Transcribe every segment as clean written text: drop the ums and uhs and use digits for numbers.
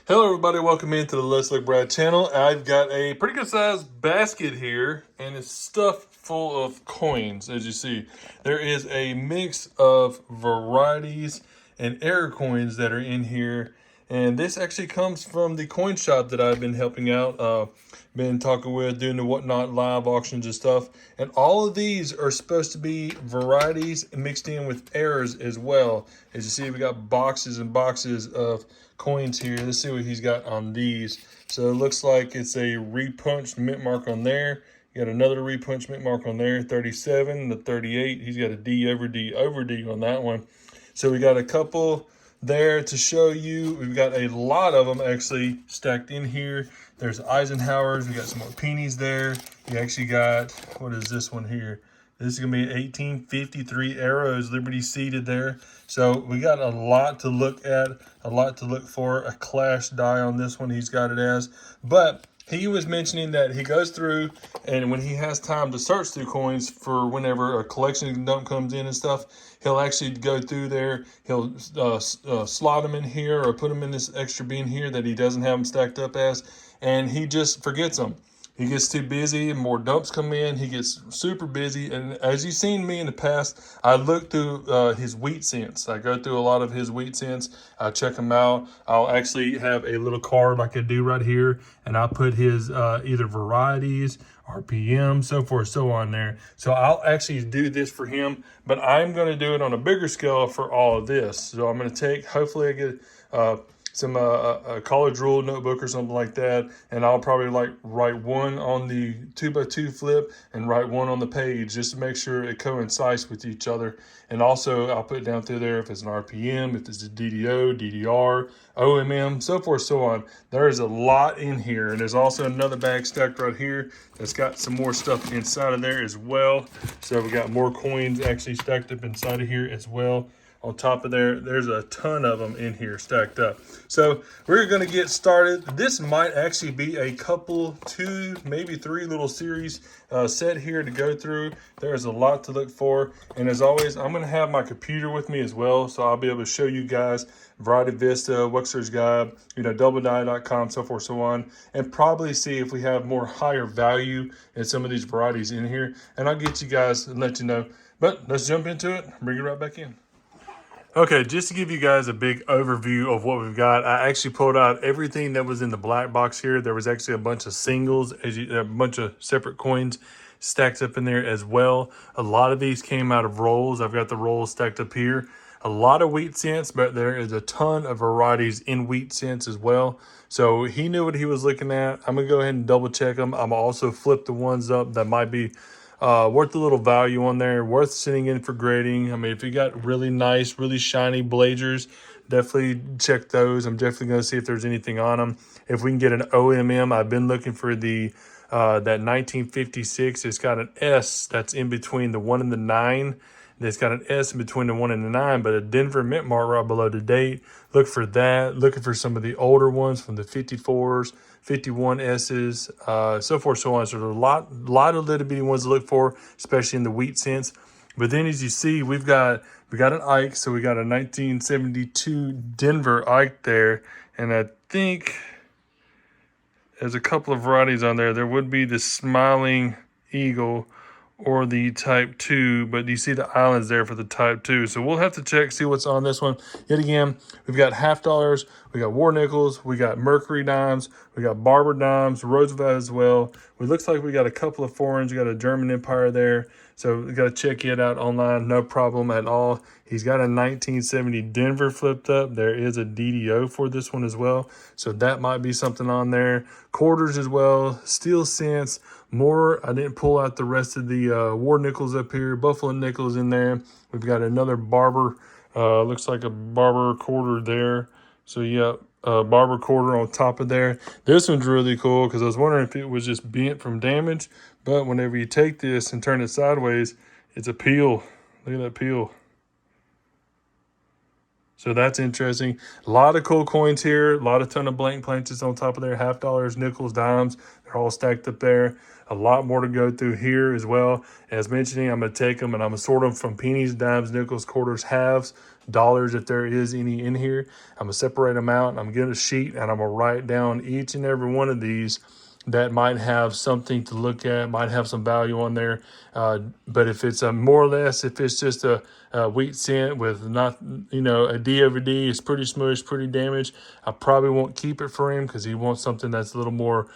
Hello everybody, welcome into the Let's Look Brad channel. I've got a pretty good sized basket here and it's stuffed full of coins. As you see, there is a mix of varieties and error coins that are in here. And this actually comes from the coin shop that I've been helping out, been talking with, doing the whatnot live auctions and stuff. And all of these are supposed to be varieties mixed in with errors as well. As you see, we got boxes and boxes of coins here. Let's see what he's got on these. So it looks like it's a repunched mint mark on there. You got another repunched mint mark on there, 37, the 38. He's got a D over D over D on that one. So we got a couple there to show you. We've got a lot of them actually stacked in here. There's Eisenhower's. We got some more pennies there. You actually got, what is this one here? This is going to be 1853 arrows, Liberty seated there. So we got a lot to look at, a lot to look for. A clash die on this one, he's got it as. But he was mentioning that he goes through, and when he has time to search through coins for whenever a collection dump comes in and stuff, he'll actually go through there. He'll slot them in here or put them in this extra bin here that he doesn't have them stacked up as, and he just forgets them. He gets too busy and more dumps come in. He gets super busy. And as you've seen me in the past, I look through his wheat cents. I go through a lot of his wheat cents. I check them out. I'll actually have a little card like I do right here. And I'll put his either varieties, RPM, so forth, so on there. So I'll actually do this for him. But I'm going to do it on a bigger scale for all of this. So I'm going to take, hopefully I get some a college rule notebook or something like that, and I'll probably like write one on the 2x2 flip and write one on the page just to make sure it coincides with each other. And also I'll put down through there if it's an RPM, if it's a DDO, DDR, OMM, so forth, so on. There is a lot in here, and there's also another bag stacked right here that's got some more stuff inside of there as well. So we got more coins actually stacked up inside of here as well. On top of there's a ton of them in here stacked up. So we're going to get started. This might actually be a couple, two, maybe three little series set here to go through. There's a lot to look for. And as always, I'm going to have my computer with me as well. So I'll be able to show you guys Variety Vista, Wexler's Guide, doubledie.com, so forth, so on. And probably see if we have more higher value in some of these varieties in here. And I'll get you guys and let you know. But let's jump into it. Bring it right back in. Okay, just to give you guys a big overview of what we've got, I actually pulled out everything that was in the black box here. There was actually a bunch of singles, a bunch of separate coins stacked up in there as well. A lot of these came out of rolls. I've got the rolls stacked up here. A lot of wheat cents, but there is a ton of varieties in wheat cents as well. So he knew what he was looking at. I'm going to go ahead and double check them. I'm also flip the ones up that might be worth a little value on there, worth sitting in for grading. I mean, if you got really nice, really shiny blazers, definitely check those. I'm definitely going to see if there's anything on them. If we can get an OMM, I've been looking for the that 1956. It's got an S that's in between the 1 and the 9. It's got an S in between the 1 and the 9, but a Denver mint mark right below the date. Look for that. Looking for some of the older ones from the 54s, 51Ss, so forth, so on. So there's a lot of little bitty ones to look for, especially in the wheat sense. But then as you see, we got an Ike, so we got a 1972 Denver Ike there. And I think there's a couple of varieties on there. There would be the Smiling Eagle or the type 2, but you see the islands there for the type 2. So we'll have to check, see what's on this one. Yet again, we've got half dollars, we got war nickels, we got Mercury dimes, we got Barber dimes, Roosevelt as well. It looks like we got a couple of foreigns. We got a German Empire there. So we got to check it out online, no problem at all. He's got a 1970 Denver flipped up. There is a DDO for this one as well. So that might be something on there. Quarters as well, steel cents, more. I didn't pull out the rest of the war nickels up here. Buffalo nickels in there. We've got another Barber, looks like a Barber quarter there. So yeah, Barber quarter on top of there. This one's really cool because I was wondering if it was just bent from damage. But whenever you take this and turn it sideways, it's a peel. Look at that peel. So that's interesting. A lot of cool coins here. A lot of ton of blank planches on top of there. Half dollars, nickels, dimes. They're all stacked up there. A lot more to go through here as well. As mentioning, I'm going to take them and I'm going to sort them from pennies, dimes, nickels, quarters, halves. dollars if there is any in here. I'm gonna separate them out. I'm gonna get a sheet and I'm gonna write down each and every one of these that might have something to look at, might have some value on there. But if it's a more or less, if it's just a wheat cent with not, a D over D, it's pretty smushed, pretty damaged, I probably won't keep it for him because he wants something that's a little more,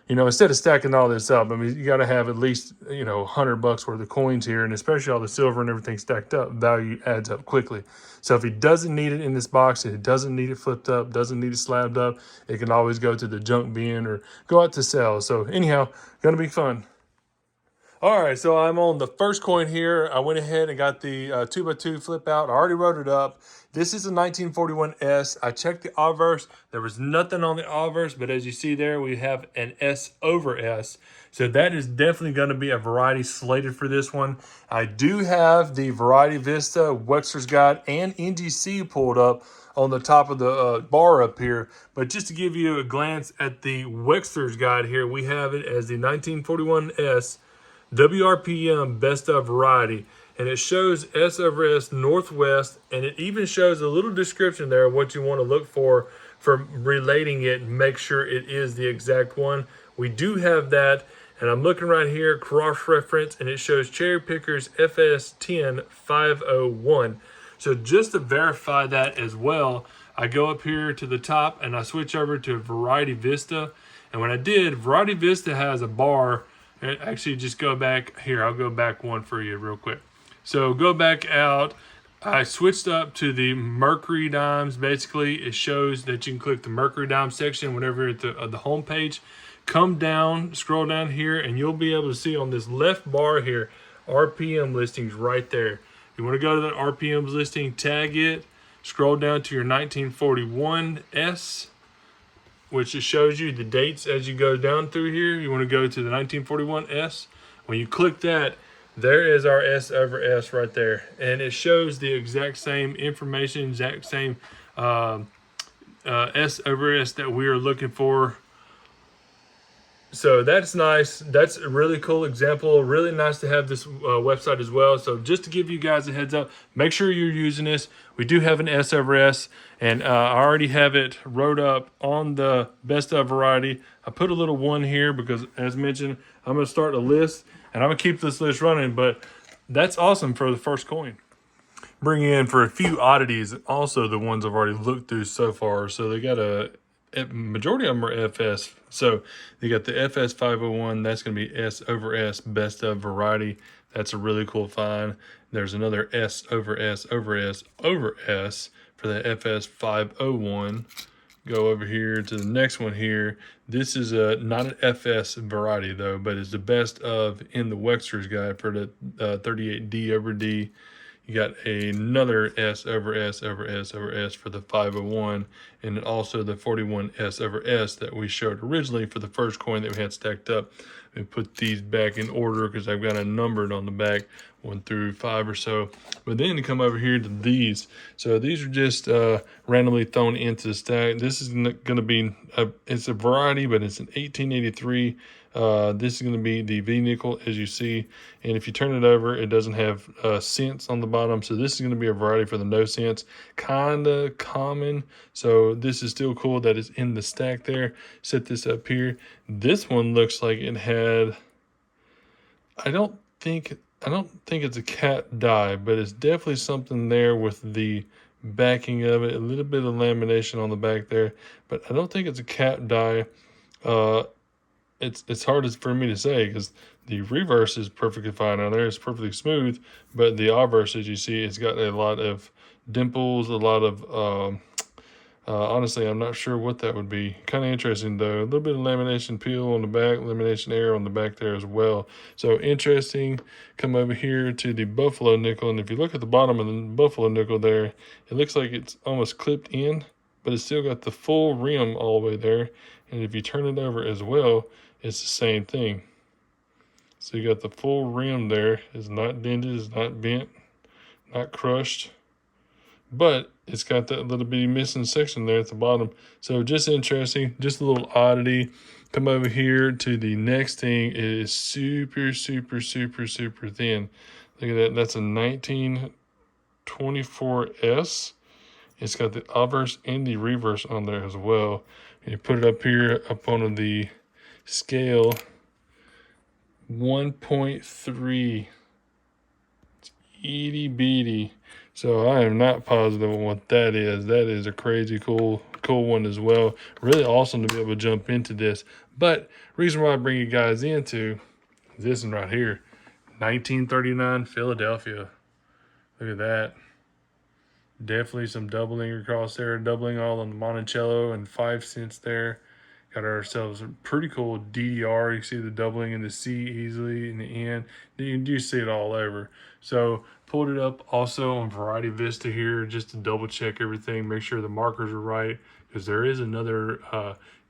instead of stacking all this up, I mean, you got to have at least, $100 worth of coins here, and especially all the silver and everything stacked up, value adds up quickly. So if he doesn't need it in this box, and he doesn't need it flipped up, doesn't need it slabbed up, it can always go to the junk bin or go out to sell. So anyhow, gonna be fun. All right, so I'm on the first coin here. I went ahead and got the 2x2 flip out. I already wrote it up. This is a 1941 S. I checked the obverse. There was nothing on the obverse, but as you see there, we have an S over S. So that is definitely going to be a variety slated for this one. I do have the Variety Vista, Wexler's Guide, and NGC pulled up on the top of the bar up here. But just to give you a glance at the Wexler's Guide here, we have it as the 1941 S. WRPM Best of Variety, and it shows S over S Northwest, and it even shows a little description there of what you want to look for relating it and make sure it is the exact one. We do have that, and I'm looking right here, cross-reference, and it shows Cherry Pickers FS10 501. So just to verify that as well, I go up here to the top and I switch over to Variety Vista, and when I did, Variety Vista has a bar. Actually, just go back here. I'll go back one for you real quick. So go back out. I switched up to the Mercury dimes. Basically, it shows that you can click the Mercury dime section whenever you're at the home page. Come down, scroll down here, and you'll be able to see on this left bar here, RPM listings right there. You want to go to that RPM listing, tag it, scroll down to your 1941 S, which just shows you the dates as you go down through here. You want to go to the 1941 S. When you click that, there is our S over S right there. And it shows the exact same information, exact same S over S that we are looking for. So that's nice. That's a really cool example. Really nice to have this website as well. So just to give you guys a heads up, make sure you're using this. We do have an S over S, and I already have it wrote up on the Best of Variety. I put a little one here because, as mentioned, I'm going to start a list, and I'm going to keep this list running, but that's awesome for the first coin. Bring in for a few oddities, also the ones I've already looked through so far. So they got majority of them are FS. So they got the FS 501. That's going to be S over S, Best of Variety. That's a really cool find. There's another S over S over S over S for the FS 501. Go over here to the next one here. This is not an FS variety though, but it's the best of in the Wexler's Guide for the 38D over D. You got another S over S over S over S for the 501, and also the 41 S over S that we showed originally for the first coin that we had stacked up. We put these back in order because I've got them numbered on the back, 1 through 5 or so. But then to come over here to these. So these are just randomly thrown into the stack. This is going to be, it's a variety, but it's an 1883. This is going to be the V-nickel, as you see. And if you turn it over, it doesn't have cents on the bottom. So this is going to be a variety for the no cents. Kind of common. So this is still cool that it's in the stack there. Set this up here. This one looks like it had, I don't think it's a cat die, but it's definitely something there with the backing of it. A little bit of lamination on the back there, but I don't think it's a cat die. It's hard for me to say because the reverse is perfectly fine on there. It's perfectly smooth, but the obverse, as you see, it's got a lot of dimples, a lot of, honestly, I'm not sure what that would be. Kind of interesting, though. A little bit of lamination peel on the back, lamination air on the back there as well. So interesting. Come over here to the buffalo nickel, and if you look at the bottom of the buffalo nickel there, it looks like it's almost clipped in, but it's still got the full rim all the way there. And if you turn it over as well, it's the same thing. So you got the full rim there. It's not dented, it's not bent, not crushed, but it's got that little bitty missing section there at the bottom. So just interesting, just a little oddity. Come over here to the next thing. It is super, super, super, super thin. Look at that. That's a 19 24S. It's got the obverse and the reverse on there as well. And you put it up here up on the scale, 1.3. It's itty bitty. So I am not positive on what that is. That is a crazy cool one as well. Really awesome to be able to jump into this. But reason why I bring you guys into this one right here, 1939 Philadelphia. Look at that. Definitely some doubling across there, doubling all on the Monticello and 5 cents there. Got ourselves a pretty cool DDR. You see the doubling in the C easily in the end. You do see it all over. So pulled it up also on Variety Vista here just to double check everything, make sure the markers are right, because there is another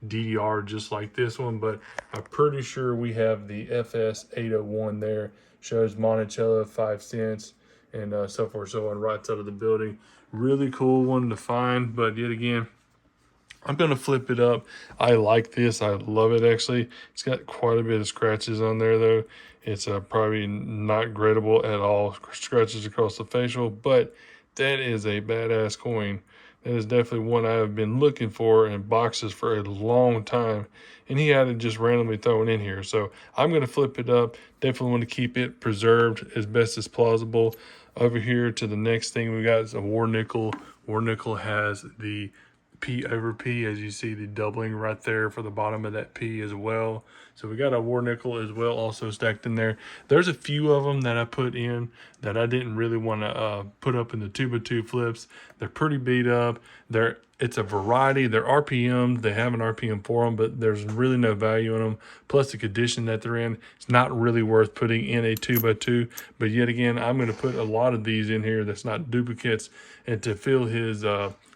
DDR just like this one, but I'm pretty sure we have the FS801 there. Shows Monticello 5 cents and so forth so on right side of the building. Really cool one to find, but yet again, I'm going to flip it up. I like this. I love it, actually. It's got quite a bit of scratches on there, though. It's probably not gradable at all. Scratches across the facial, but that is a badass coin. That is definitely one I have been looking for in boxes for a long time, and he had it just randomly thrown in here. So I'm going to flip it up. Definitely want to keep it preserved as best as plausible. Over here to the next thing we got is a war nickel. War nickel has the P over P, as you see the doubling right there for the bottom of that P as well. So we got a war nickel as well also stacked in there. There's a few of them that I put in that I didn't really want to put up in the 2x2 flips. They're pretty beat up. It's a variety. They're RPM. They have an RPM for them, but there's really no value in them. Plus the condition that they're in, it's not really worth putting in a 2x2. But yet again, I'm going to put a lot of these in here that's not duplicates, and to fill his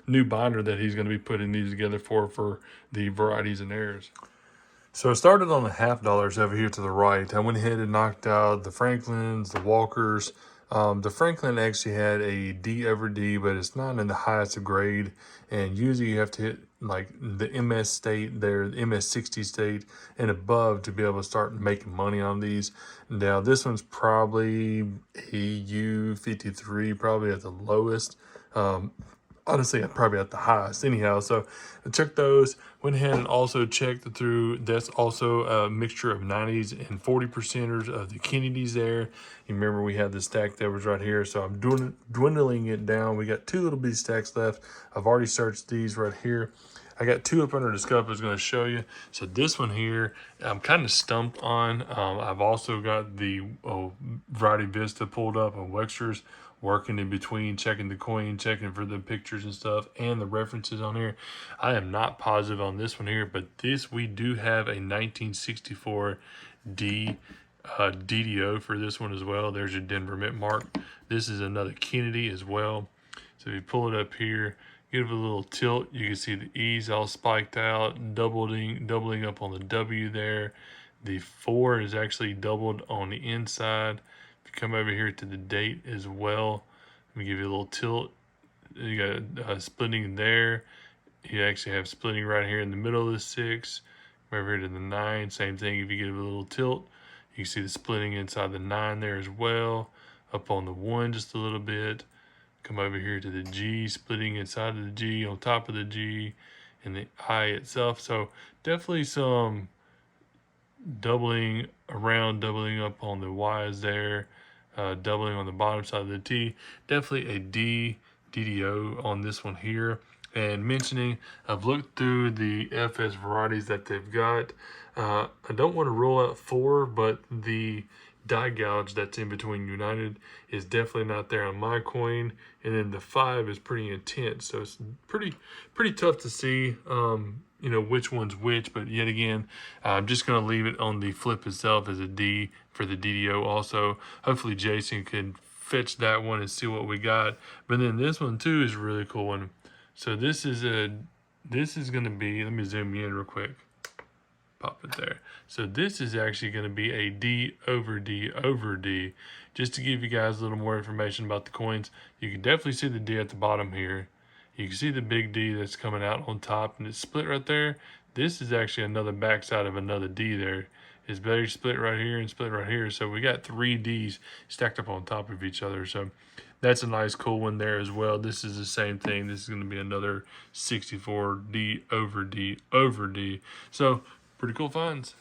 new binder that he's going to be putting these together for the varieties and errors. So I started on the $half over here to the right. I went ahead and knocked out the Franklins, the Walkers. The Franklin actually had a D over D, but it's not in the highest grade. And usually you have to hit like the MS state there, the MS 60 state and above to be able to start making money on these. Now this one's probably AU 53, probably at the lowest. Honestly, I'm probably at the highest anyhow. So I checked those, went ahead and also checked through. That's also a mixture of 90s and 40%ers of the Kennedys there. You remember we had the stack that was right here. So I'm dwindling it down. We got 2 little bitty stacks left. I've already searched these right here. I got 2 up under the scuff I was going to show you. So this one here, I'm kind of stumped on. I've also got the Variety Vista pulled up on Wexter's, working in between, checking the coin, checking for the pictures and stuff, and the references on here. I am not positive on this one here, but this, we do have a 1964 DDO for this one as well. There's your Denver Mint mark. This is another Kennedy as well. So if you pull it up here, give it a little tilt, you can see the E's all spiked out, doubling up on the W there. The 4 is actually doubled on the inside. If you come over here to the date as well, let me give you a little tilt. You got splitting there. You actually have splitting right here in the middle of the 6. Come over here to the 9, same thing. If you give it a little tilt, you can see the splitting inside the 9 there as well. Up on the 1 just a little bit. Come over here to the G, splitting inside of the G, on top of the G, and the I itself. So definitely some doubling around, doubling up on the Y's there, doubling on the bottom side of the T. Definitely a DDO on this one here. And mentioning, I've looked through the FS varieties that they've got. I don't want to rule out 4, but the die gouge that's in between United is definitely not there on my coin, and then the 5 is pretty intense, so it's pretty tough to see which one's which. But yet again, I'm just going to leave it on the flip itself as a D for the DDO also. Hopefully Jason can fetch that one and see what we got. But then this one too is a really cool one. So this is going to be, let me zoom in real quick. Pop it there. So this is actually going to be a D over D over D. Just to give you guys a little more information about the coins, you can definitely see the D at the bottom here. You can see the big D that's coming out on top, and it's split right there. This is actually another backside of another D there. It's very split right here and split right here. So we got 3 Ds stacked up on top of each other. So That's a nice cool one there as well. This is the same thing. This is going to be another 64 D over D over D. So pretty cool finds.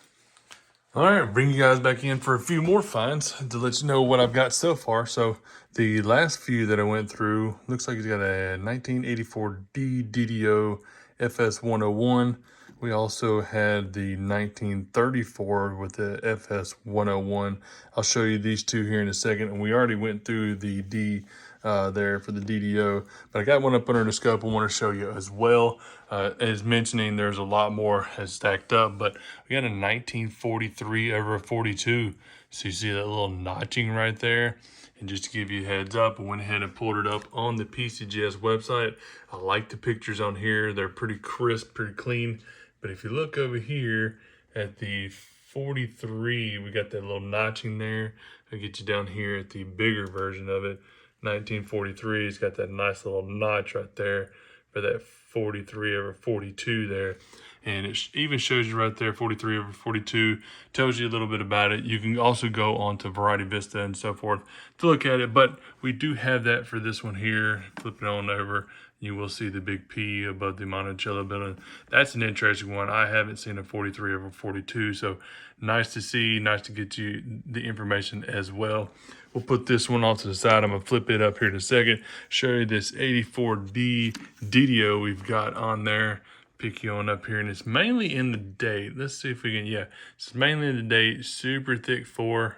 All right, bring you guys back in for a few more finds to let you know what I've got so far. So the last few that I went through, looks like he's got a 1984D DDO FS101. We also had the 1934 with the FS101. I'll show you these two here in a second. And we already went through the D there for the DDO, but I got one up under the scope I want to show you as well. As mentioning, there's a lot more stacked up, but we got a 1943 over a 42. So you see that little notching right there. And just to give you a heads up, I went ahead and pulled it up on the PCGS website. I like the pictures on here. They're pretty crisp, pretty clean. But if you look over here at the 43, we got that little notching there. I'll get you down here at the bigger version of it. 1943, it's got that nice little notch right there for that 43 over 42 there. And it even shows you right there, 43 over 42, tells you a little bit about it. You can also go on to Variety Vista and so forth to look at it, but we do have that for this one here. Flip it on over, you will see the big P above the Monticello building. That's an interesting one. I haven't seen a 43 over 42, so nice to see, nice to get you the information as well. We'll put this one off to the side. I'm going to flip it up here in a second, show you this 84D DDO we've got on there. Pick you on up here, and it's mainly in the date. Let's see if we can, yeah, it's mainly in the date. Super thick 4.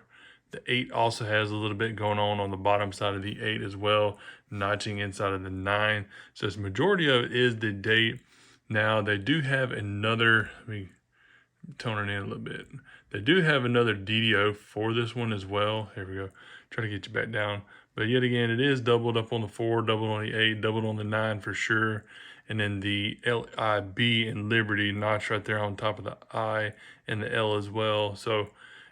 The 8 also has a little bit going on the bottom side of the 8 as well, notching inside of the 9. So the majority of it is the date. Now they do have another, let me tone it in a little bit. They do have another DDO for this one as well. Here we go. Try to get you back down. But yet again, it is doubled up on the 4, doubled on the 8, doubled on the 9 for sure. And then the LIB in Liberty notch right there on top of the I and the L as well. So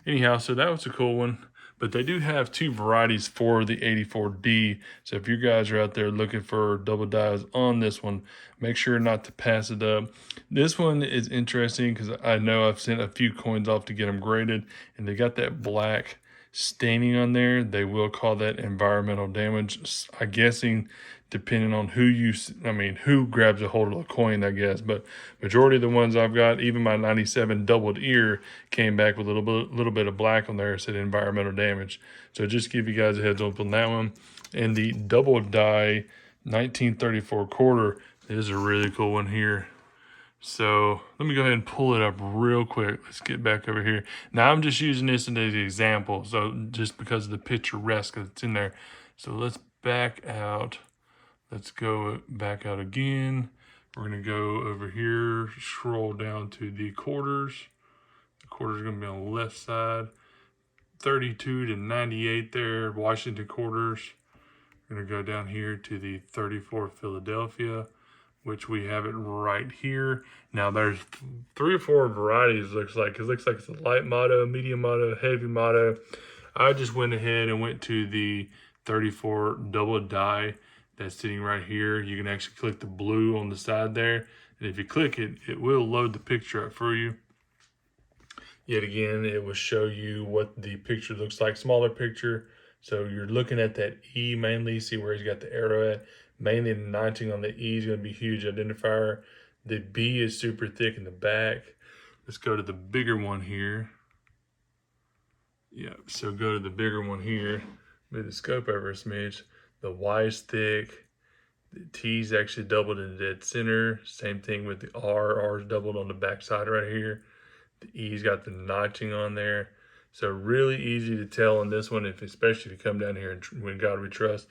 anyhow, so that was a cool one. But they do have 2 varieties for the 84D. So if you guys are out there looking for double dies on this one, make sure not to pass it up. This one is interesting because I know I've sent a few coins off to get them graded, and they got that black staining on there. They will call that environmental damage. I'm guessing depending on who grabs a hold of the coin, I guess. But majority of the ones I've got, even my 97 doubled ear, came back with a little bit of black on there. It said environmental damage. So just give you guys a heads up on that one. And the double die 1934 quarter is a really cool one here. So let me go ahead and pull it up real quick. Let's get back over here. Now I'm just using this as an example, so just because of the picturesque that's in there. So let's back out. Let's go back out again. We're gonna go over here, scroll down to the quarters. The quarters are gonna be on the left side. 32 to 98 there, Washington quarters. We're gonna go down here to the 34 Philadelphia, which we have it right here. Now there's 3 or 4 varieties, looks like. It looks like it's a light motto, medium motto, heavy motto. I just went ahead and went to the 34 double die that's sitting right here. You can actually click the blue on the side there. And if you click it, it will load the picture up for you. Yet again, it will show you what the picture looks like, smaller picture. So you're looking at that E mainly, see where he's got the arrow at. Mainly the notching on the E is going to be huge identifier. The B is super thick in the back. Let's go to the bigger one here. Yeah, so go to the bigger one here. Move the scope over a smidge. The Y is thick. The T is actually doubled in the dead center. Same thing with the R. R is doubled on the back side right here. The E's got the notching on there. So really easy to tell on this one, especially if you come down here and when God we trust.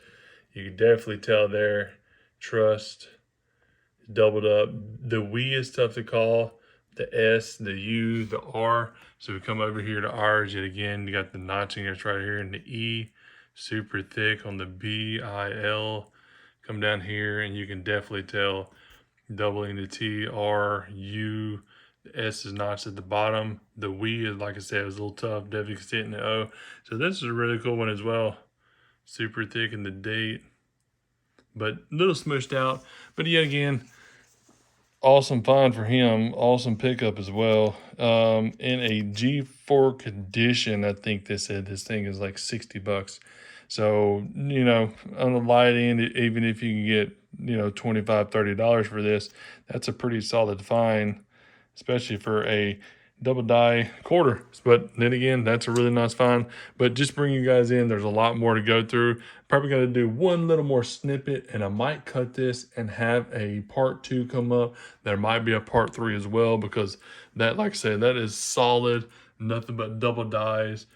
You can definitely tell there. Trust doubled up. The we is tough to call. The S, the U, the R. So we come over here to R's yet again. You got the notching that's right here, and the E, super thick on the B, I, L. Come down here and you can definitely tell doubling the T, R, U. The S is notched at the bottom. The we is, like I said, it was a little tough. Definitely can see it in the O. So this is a really cool one as well. Super thick in the date, but a little smushed out. But yet again, awesome find for him. Awesome pickup as well. In a G4 condition, I think they said this thing is like $60. So, you know, on the light end, even if you can get, you know, $25, $30 for this, that's a pretty solid find, especially for a double die quarter. But then again, that's a really nice find. But just bring you guys in, there's a lot more to go through. Probably got to do one little more snippet, and I might cut this and have a part 2 come up. There might be a part 3 as well, because that, like I said, that is solid. Nothing but double dies,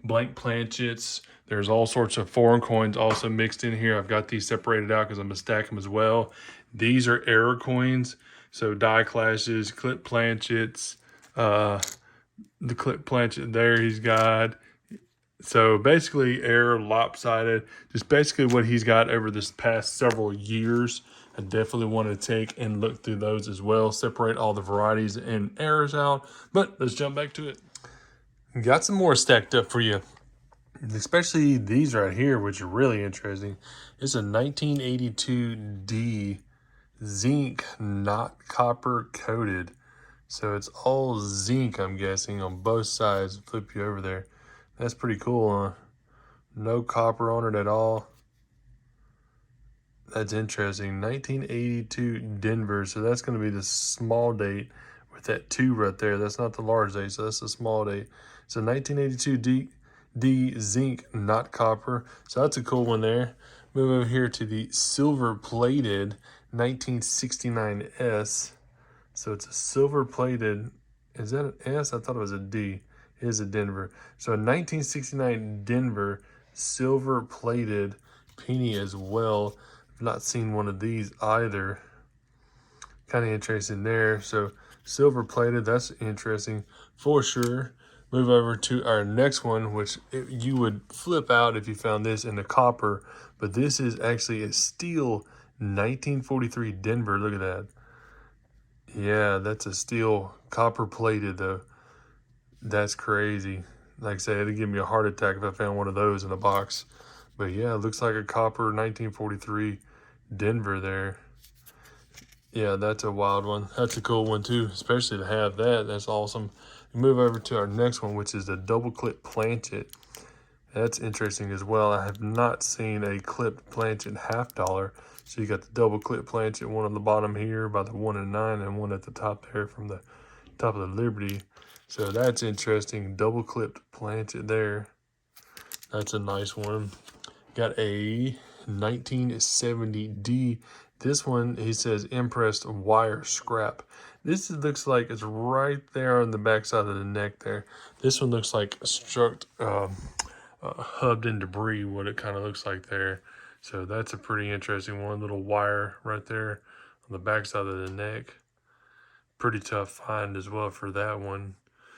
blank planchets. There's all sorts of foreign coins also mixed in here. I've got these separated out because I'm going to stack them as well. These are error coins. So die clashes, clip planchets, the clip planchet there he's got. So basically error, lopsided, just basically what he's got over this past several years. I definitely want to take and look through those as well, separate all the varieties and errors out. But let's jump back to it. Got some more stacked up for you, especially these right here, which are really interesting. It's a 1982D zinc, not copper coated. So it's all zinc, I'm guessing, on both sides. Flip you over there. That's pretty cool, huh? No copper on it at all. That's interesting. 1982 Denver. So that's going to be the small date with that 2 right there. That's not the large date, so that's the small date. So 1982 D zinc, not copper. So that's a cool one there. Move over here to the silver plated 1969S. So it's a silver plated, is that an S? I thought it was a D. It is a Denver. So a 1969 Denver silver plated penny as well. I've not seen one of these either. Kind of interesting there. So silver plated, that's interesting for sure. Move over to our next one, which you would flip out if you found this in the copper. But this is actually a steel 1943 Denver. Look at that. Yeah, that's a steel, copper plated though. That's crazy. Like I said, it'd give me a heart attack if I found one of those in a box. But yeah, it looks like a copper 1943 Denver there. Yeah, that's a wild one. That's a cool one too, especially to have that. That's awesome. Move over to our next one, which is the double clip planchet. That's interesting as well. I have not seen a clipped planchet $50. So you got the double clip planchet, one on the bottom here by the 1 and 9, and one at the top there from the top of the Liberty. So that's interesting. Double clipped planchet there. That's a nice one. Got a 1970D. This one, he says, impressed wire scrap. This looks like it's right there on the back side of the neck there. This one looks like struck, hubbed in debris, what it kind of looks like there. So that's a pretty interesting one. Little wire right there on the back side of the neck. Pretty tough find as well for that one.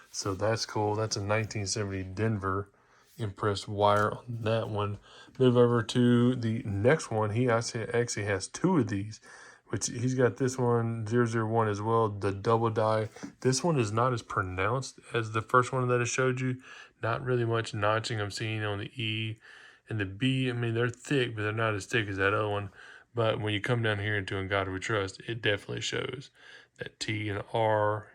So that's cool. That's a 1970 Denver impressed wire on that one. Move over to the next one. He actually has 2 of these, which he's got this one 001 as well, the double die. This one is not as pronounced as the first one that I showed you. Not really much notching I'm seeing on the E and the B. I mean, they're thick, but they're not as thick as that other one. But when you come down here into In God We Trust, it definitely shows that T and R,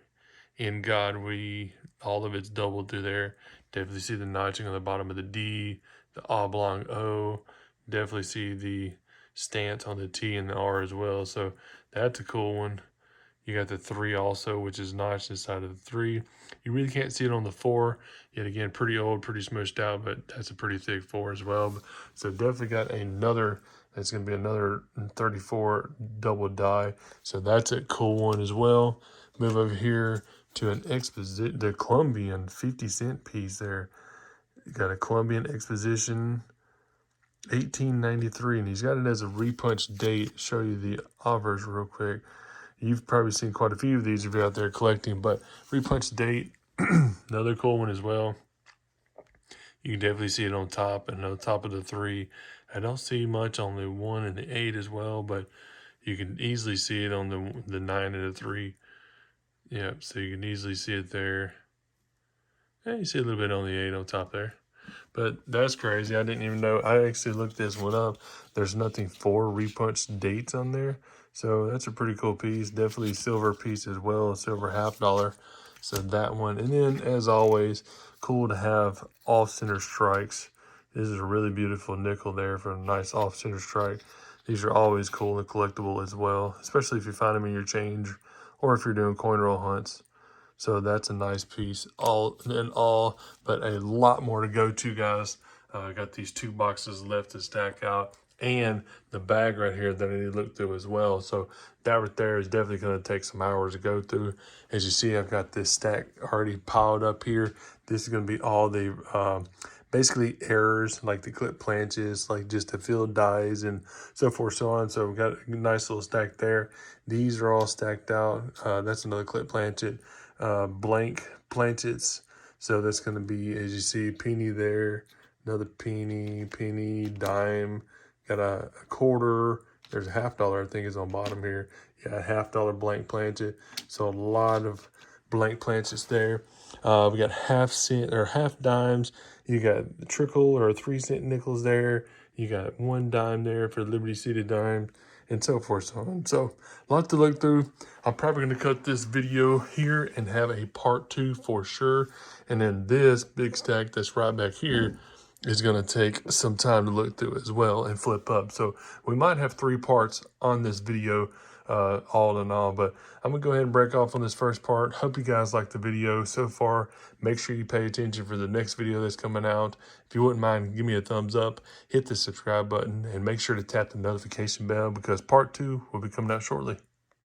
In God We, all of it's doubled through there. Definitely see the notching on the bottom of the D, the oblong O. Definitely see the stance on the T and the R as well. So that's a cool one. You got the 3 also, which is notched inside of the 3. You really can't see it on the 4. Yet again, pretty old, pretty smushed out, but that's a pretty thick 4 as well. So definitely got another, that's going to be another 34 double die. So that's a cool one as well. Move over here to an exposition, the Colombian 50-cent piece there. You got a Colombian Exposition 1893, and he's got it as a repunch date. Show you the offers real quick. You've probably seen quite a few of these if you're out there collecting, but repunch date, another cool one as well. You can definitely see it on top and on top of the 3. I don't see much on the 1 and the 8 as well, but you can easily see it on the 9 and the 3. Yeah, so you can easily see it there. Yeah, you see a little bit on the 8 on top there. But that's crazy. I didn't even know. I actually looked this one up. There's nothing for repunch dates on there. So that's a pretty cool piece. Definitely silver piece as well. A silver $50. So that one. And then, as always, cool to have off-center strikes. This is a really beautiful nickel there for a nice off-center strike. These are always cool and collectible as well, especially if you find them in your change or if you're doing coin roll hunts. So that's a nice piece all in all, but a lot more to go to, guys. I got these 2 boxes left to stack out and the bag right here that I need to look through as well. So that right there is definitely going to take some hours to go through. As you see, I've got this stack already piled up here. This is going to be all the basically errors, like the clip planches, like just the field dies and so forth, so on. So we've got a nice little stack there. These are all stacked out. That's another clip planchet, blank planchets. So that's going to be, as you see, penny there, another penny, dime, got a quarter. There's a $50, I think, is on bottom here. Yeah, a $50 blank planchet. So a lot of blank planchets there. We got half-cent or half dimes. You got the trickle or 3-cent nickels there. You got 1 dime there for Liberty City dime, and so forth, so on. So a lot to look through. I'm probably going to cut this video here and have a part 2 for sure. And then this big stack that's right back here is going to take some time to look through as well and flip up. So we might have 3 parts on this video, all in all, but I'm gonna go ahead and break off on this first part. Hope you guys liked the video so far. Make sure you pay attention for the next video that's coming out. If you wouldn't mind, give me a thumbs up, hit the subscribe button, and make sure to tap the notification bell because part 2 will be coming out shortly.